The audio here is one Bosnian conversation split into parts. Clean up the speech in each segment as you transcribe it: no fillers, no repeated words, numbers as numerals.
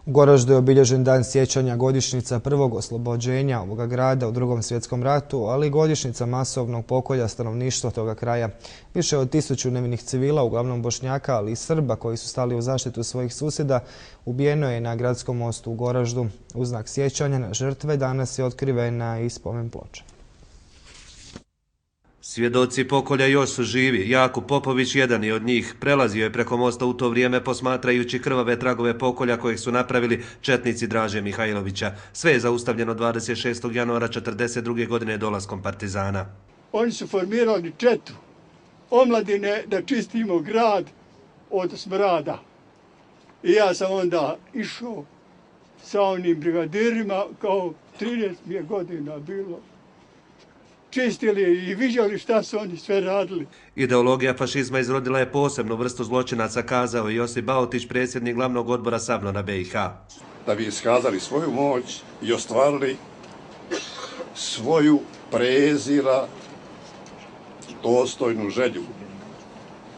U Goraždu je obilježen dan sjećanja godišnjica prvog oslobođenja ovoga grada u Drugom svjetskom ratu, ali i godišnjica masovnog pokolja stanovništva toga kraja. Više od 1000 nevinih civila, uglavnom Bošnjaka, ali i Srba koji su stali u zaštitu svojih susjeda, ubijeno je na gradskom mostu u Goraždu. U znak sjećanja na žrtve danas je otkrivena i spomen ploča. Svjedoci pokolja još su živi. Jakub Popović, jedan je od njih, prelazio je preko mosta u to vrijeme posmatrajući krvave tragove pokolja kojeg su napravili četnici Draže Mihajlovića. Sve je zaustavljeno 26. januara 1942. godine dolaskom partizana. Oni su formirali četu omladine da čistimo grad od smrada. I ja sam onda išao sa onim brigadirima, kao 13 mi je godina bilo. Čistili i viđali šta su oni sve radili. Ideologija fašizma izrodila je posebnu vrstu zločinaca, kazao je Josip Bautić, predsjednik glavnog odbora Savnona BiH. Da bi iskazali svoju moć i ostvarili svoju prezira dostojnu želju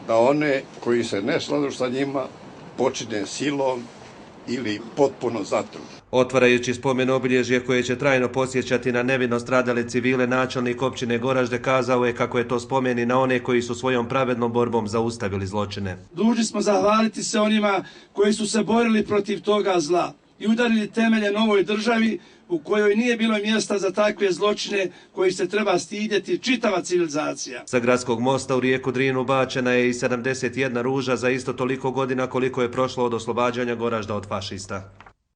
da one koji se ne slažu sa njima počine silom ili potpuno zatru. Otvarajući spomen obilježje koje će trajno podsjećati na nevino stradale civile, načelnik općine Goražde kazao je kako je to spomen i na one koji su svojom pravednom borbom zaustavili zločine. Dužni smo zahvaliti se onima koji su se borili protiv toga zla i udarili temelje novoj državi u kojoj nije bilo mjesta za takve zločine koji se treba stidjeti čitava civilizacija. Sa gradskog mosta u rijeku Drinu bačena je i 71 ruža za isto toliko godina koliko je prošlo od oslobađanja Goražda od fašista.